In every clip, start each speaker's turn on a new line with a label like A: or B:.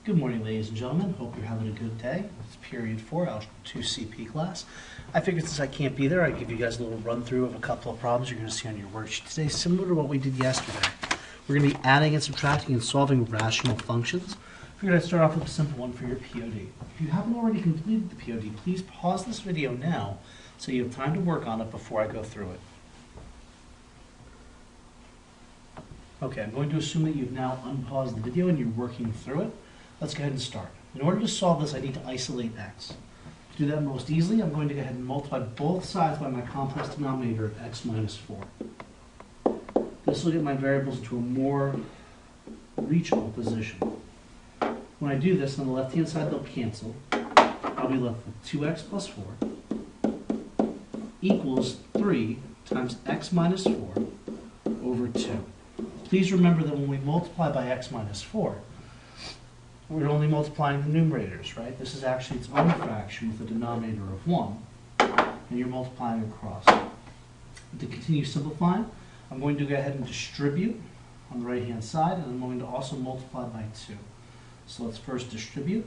A: Good morning, ladies and gentlemen. Hope you're having a good day. It's period 4, Algebra 2 CP class. I figured since I can't be there, I'd give you guys a little run through of a couple of problems you're going to see on your worksheet today, similar to what we did yesterday. We're going to be adding and subtracting and solving rational functions. I figured I'd start off with a simple one for your POD. If you haven't already completed the POD, please pause this video now so you have time to work on it before I go through it. Okay, I'm going to assume that you've now unpaused the video and you're working through it. Let's go ahead and start. In order to solve this, I need to isolate x. To do that most easily, I'm going to go ahead and multiply both sides by my complex denominator of x minus 4. This will get my variables into a more reachable position. When I do this, on the left-hand side, they'll cancel. I'll be left with 2x plus 4 equals 3 times x minus 4 over 2. Please remember that when we multiply by x minus 4, we're only multiplying the numerators, right? This is actually its own fraction with a denominator of 1, and you're multiplying across. To continue simplifying, I'm going to go ahead and distribute on the right-hand side, and I'm going to also multiply by 2. So let's first distribute,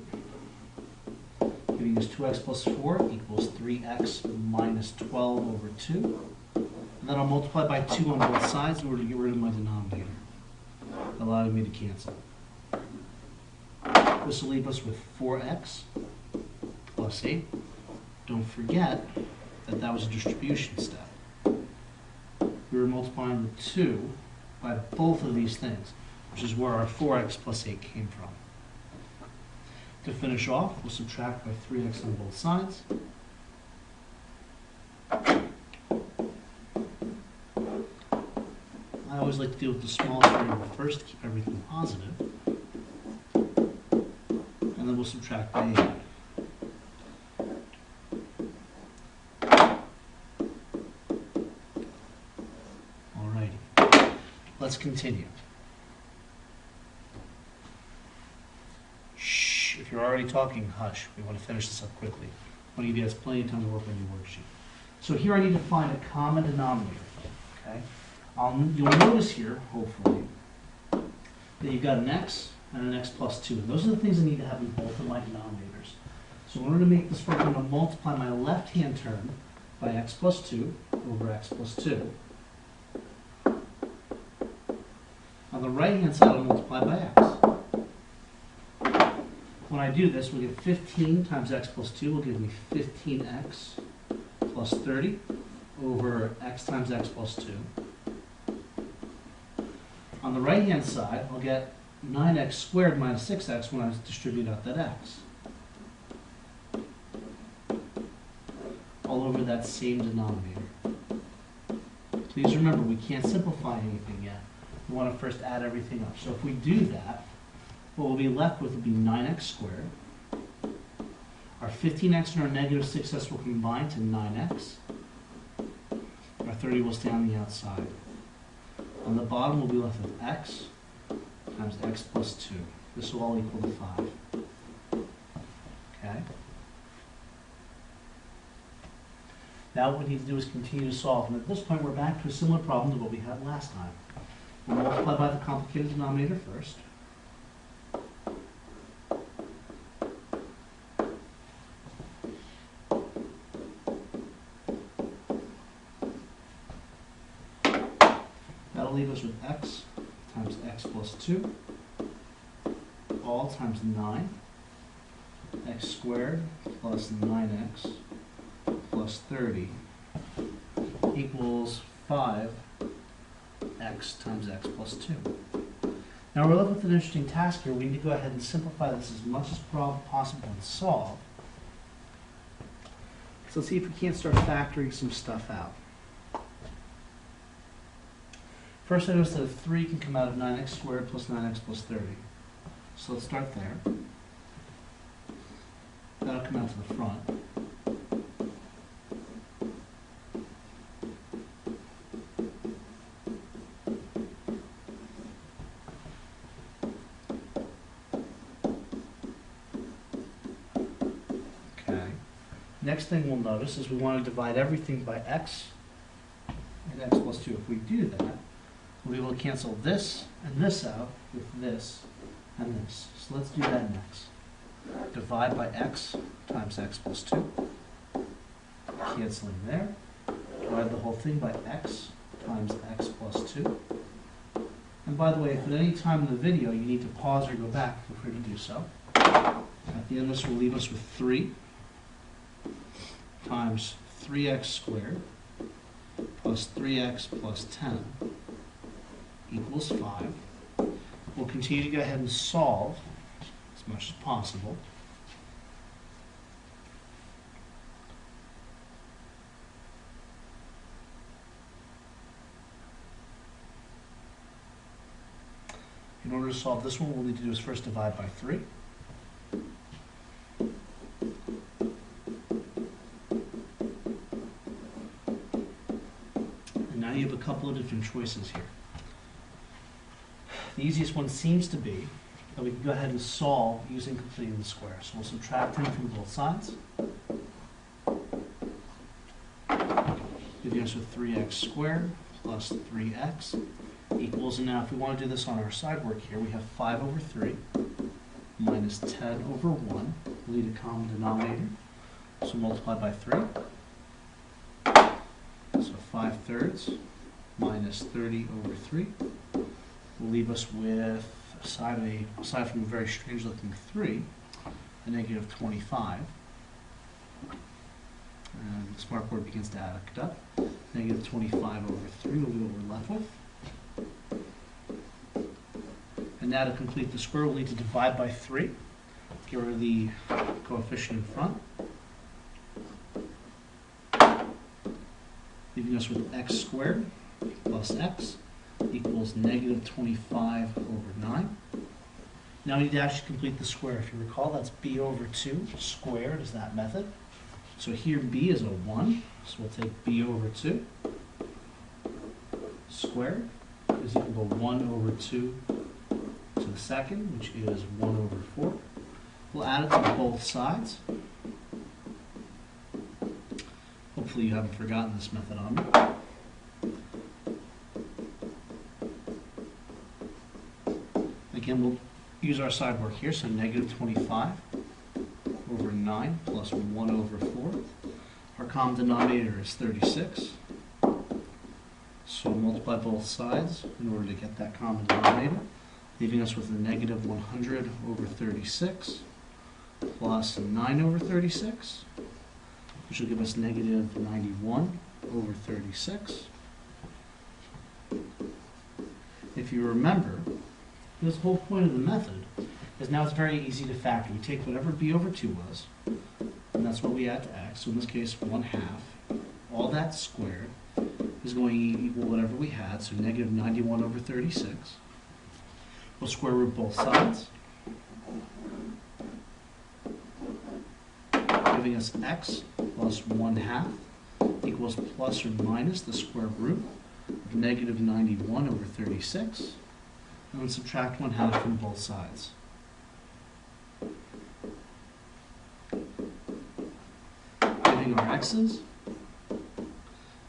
A: giving us 2x plus 4 equals 3x minus 12 over 2. And then I'll multiply by 2 on both sides in order to get rid of my denominator, allowing me to cancel. This will leave us with 4x plus 8. Don't forget that that was a distribution step. We were multiplying the 2 by both of these things, which is where our 4x plus 8 came from. To finish off, we'll subtract by 3x on both sides. I always like to deal with the smallest variable first, keep everything positive. And then we'll subtract by 8. Alrighty, let's continue. Shh, if you're already talking, hush. We want to finish this up quickly. I want to give you guys plenty of time to work on your worksheet. So here I need to find a common denominator, okay? You'll notice here, hopefully, that you've got an x and an x plus 2. And those are the things I need to have in both of my denominators. So in order to make this work, I'm going to multiply my left-hand term by x plus 2 over x plus 2. On the right-hand side, I'll multiply by x. When I do this, we'll get 15 times x plus 2 will give me 15x plus 30 over x times x plus 2. On the right-hand side, I'll get 9x squared minus 6x when I distribute out that x. All over that same denominator. Please remember, we can't simplify anything yet. We want to first add everything up. So if we do that, what we'll be left with will be 9x squared. Our 15x and our negative 6x will combine to 9x. Our 30 will stay on the outside. On the bottom, we'll be left with x times x plus 2. This will all equal to 5. Okay? Now what we need to do is continue to solve. And at this point, we're back to a similar problem to what we had last time. We'll multiply by the complicated denominator first. That'll leave us with x times x plus 2, all times 9, x squared plus 9x plus 30 equals 5x times x plus 2. Now we're left with an interesting task here. We need to go ahead and simplify this as much as possible and solve. So let's see if we can't start factoring some stuff out. First, I notice that a 3 can come out of 9x squared plus 9x plus 30. So let's start there. That'll come out to the front. Okay. Next thing we'll notice is we want to divide everything by x and x plus 2. If we do that, we'll be able to cancel this and this out with this and this. So let's do that next. Divide by x times x plus 2. Canceling there. Divide the whole thing by x times x plus 2. And by the way, if at any time in the video you need to pause or go back, feel free to do so. At the end of this will leave us with 3 times 3x squared plus 3x plus 10 equals 5. We'll continue to go ahead and solve as much as possible. In order to solve this one, what we'll need to do is first divide by 3. And now you have a couple of different choices here. The easiest one seems to be that we can go ahead and solve using completing the square. So we'll subtract 10 from both sides, giving us with 3x squared plus 3x equals, and now if we want to do this on our side work here, we have 5 over 3 minus 10 over 1. We'll need a common denominator, so multiply by 3. So 5/3 minus 30 over 3 will leave us with, aside from a very strange looking 3, a negative 25. And the smartboard begins to add it up. Negative 25 over 3 will be what we're left with. And now to complete the square, we'll need to divide by 3. Get rid of the coefficient in front. Leaving us with x squared plus x equals negative 25 over 9. Now we need to actually complete the square. If you recall, that's b over 2 squared is that method. So here b is a 1, so we'll take b over 2 squared is equal to 1 over 2 to the second, which is 1 over 4. We'll add it to both sides. Hopefully you haven't forgotten this method on me. Again, we'll use our side work here, so negative 25 over 9 plus 1 over 4. Our common denominator is 36. So multiply both sides in order to get that common denominator, leaving us with a negative 100 over 36 plus 9 over 36, which will give us negative 91 over 36. If you remember, this whole point of the method is now it's very easy to factor. We take whatever b over 2 was, and that's what we add to x. So in this case, 1/2. All that squared is going to equal whatever we had, so negative 91 over 36. We'll square root both sides, giving us x plus 1/2 equals plus or minus the square root of negative 91 over 36. And then subtract 1/2 from both sides. Giving our x's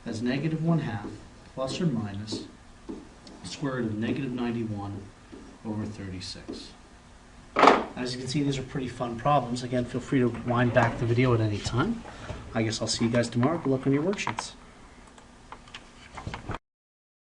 A: as negative 1/2 plus or minus the square root of negative 91 over 36. As you can see, these are pretty fun problems. Again, feel free to wind back the video at any time. I guess I'll see you guys tomorrow. Good luck on your worksheets.